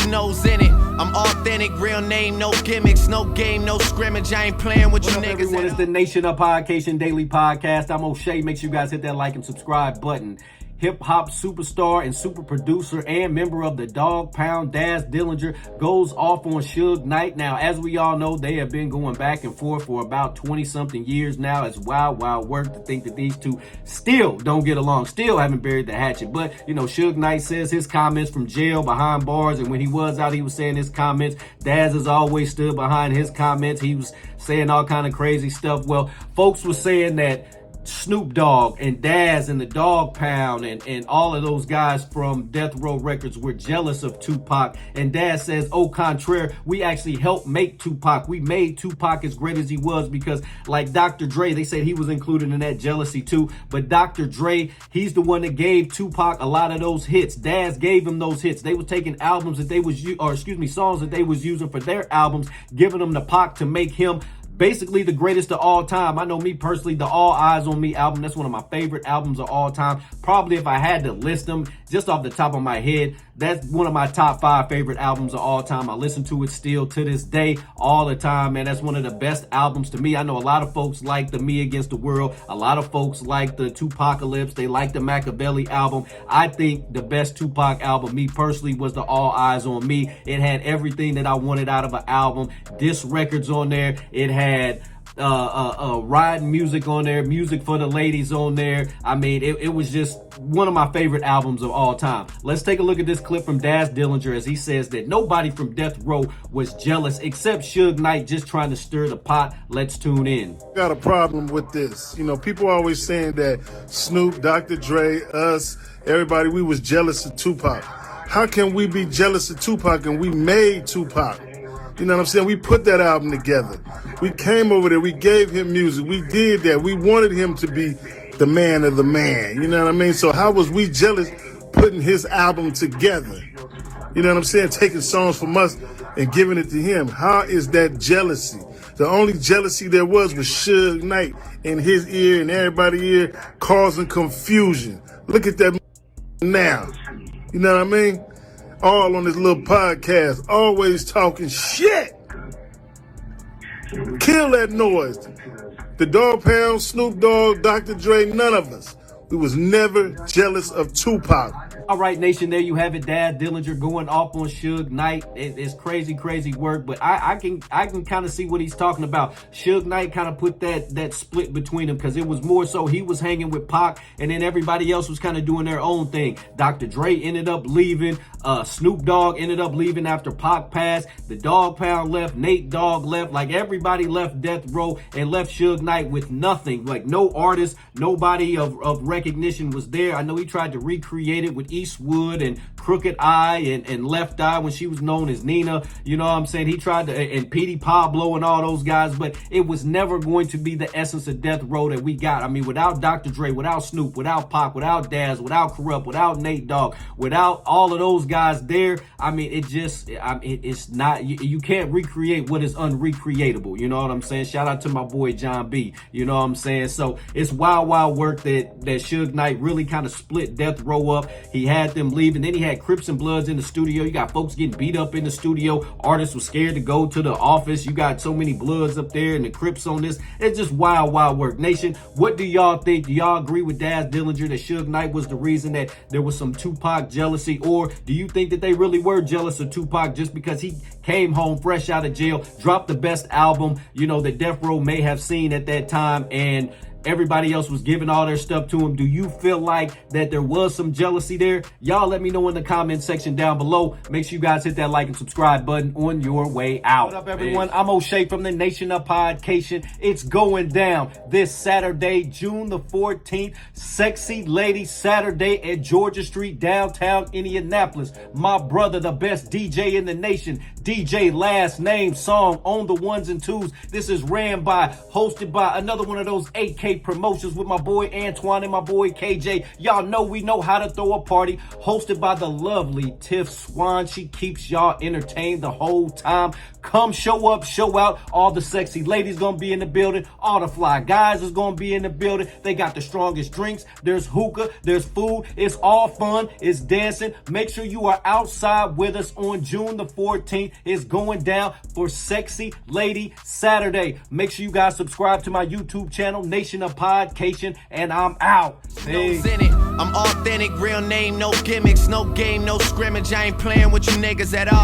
your nose in it. I'm authentic, real name, no gimmicks, no game, no scrimmage. I ain't playing with you niggas. Everyone, it's the Nation of Podcation Daily Podcast. I'm O'Shea. Make sure you guys hit that like and subscribe button. Hip-hop superstar and super producer and member of the Dog Pound, Daz Dillinger, goes off on Suge Knight. Now, as we all know, they have been going back and forth for about 20-something years now. It's wild work to think that these two still don't get along, still haven't buried the hatchet. But, you know, Suge Knight says his comments from jail, behind bars, and when he was out, he was saying his comments. Daz has always stood behind his comments. He was saying all kind of crazy stuff. Well, folks were saying that Snoop Dogg and Daz and the Dog Pound and all of those guys from Death Row Records were jealous of Tupac. And Daz says, au contraire, we actually helped make Tupac. We made Tupac as great as he was because, like Dr. Dre, they said he was included in that jealousy too. But Dr. Dre, he's the one that gave Tupac a lot of those hits. Daz gave him those hits. They were taking albums that they was, songs that they was using for their albums, giving them to Pac to make him basically the greatest of all time. I know me personally, the All Eyes on Me album, that's one of my favorite albums of all time. Probably if I had to list them just off the top of my head, that's one of my top 5 favorite albums of all time. I listen to it still to this day all the time, man. That's one of the best albums to me. I know a lot of folks like the Me Against the World. A lot of folks like the Tupacalypse. They like the Machiavelli album. I think the best Tupac album, me personally, was the All Eyes on Me. It had everything that I wanted out of an album. Disc records on there. It had riding music on there, music for the ladies on there. I mean, it was just one of my favorite albums of all time. Let's take a look at this clip from Daz Dillinger as he says that nobody from Death Row was jealous except Suge Knight just trying to stir the pot. Let's tune in. Got a problem with this. You know, people are always saying that Snoop, Dr. Dre, us, everybody, we was jealous of Tupac. How can we be jealous of Tupac and we made Tupac? You know what I'm saying? We put that album together. We came over there. We gave him music. We did that. We wanted him to be the man of the man. You know what I mean? So how was we jealous putting his album together? You know what I'm saying? Taking songs from us and giving it to him. How is that jealousy? The only jealousy there was Suge Knight in his ear and everybody's ear causing confusion. Look at that now. You know what I mean? All on this little podcast, always talking shit. Kill that noise. The Dog Pound, Snoop Dogg, Dr. Dre, none of us. We was never jealous of Tupac. All right, Nation, there you have it. Daz Dillinger going off on Suge Knight. It's crazy work, but I can kind of see what he's talking about. Suge Knight kind of put that split between them because it was more so he was hanging with Pac, and then everybody else was kind of doing their own thing. Dr. Dre ended up leaving. Snoop Dogg ended up leaving after Pac passed. The Dog Pound left. Nate Dogg left. Like, everybody left Death Row and left Suge Knight with nothing. Like, no artist, nobody of recognition was there. I know he tried to recreate it with Eastwood and Crooked Eye and Left Eye when she was known as Nina. You know what I'm saying? He tried to, and Petey Pablo and all those guys, but it was never going to be the essence of Death Row that we got. I mean, without Dr. Dre, without Snoop, without Pac, without Daz, without Corrupt, without Nate Dogg, without all of those guys there, I mean, it's not, you can't recreate what is unrecreatable. You know what I'm saying? Shout out to my boy John B. You know what I'm saying? So it's wild work that Suge Knight really kind of split Death Row up. He had them leave, and then he had Crips and Bloods in the studio. You got folks getting beat up in the studio. Artists were scared to go to the office. You got so many Bloods up there and the Crips on this. It's just wild work. Nation, what do y'all think? Do y'all agree with Daz Dillinger that Suge Knight was the reason that there was some Tupac jealousy? Or do you think that they really were jealous of Tupac just because he came home fresh out of jail, dropped the best album, you know, that Death Row may have seen at that time, and everybody else was giving all their stuff to him? Do you feel like that there was some jealousy there? Y'all let me know in the comment section down below. Make sure you guys hit that like and subscribe button on your way out. What up, everyone? I'm O'Shea from the Nation of Podcation. It's going down this Saturday, June the 14th. Sexy Lady Saturday at Georgia Street, downtown Indianapolis. My brother, the best DJ in the nation, DJ Last Name Song on the ones and twos. This is hosted by another one of those 8K aka Promotions, with my boy Antoine and my boy KJ. Y'all know we know how to throw a party, hosted by the lovely Tiff Swan. She keeps y'all entertained the whole time. Come show up, show out. All the sexy ladies gonna be in the building. All the fly guys is gonna be in the building. They got the strongest drinks. There's hookah, there's food. It's all fun. It's dancing. Make sure you are outside with us on June the 14th. It's going down for Sexy Lady Saturday. Make sure you guys subscribe to my YouTube channel, Nation of Podcation, and I'm out. Peace. In it. I'm authentic, real name, no gimmicks, no game, no scrimmage. I ain't playing with you niggas at all.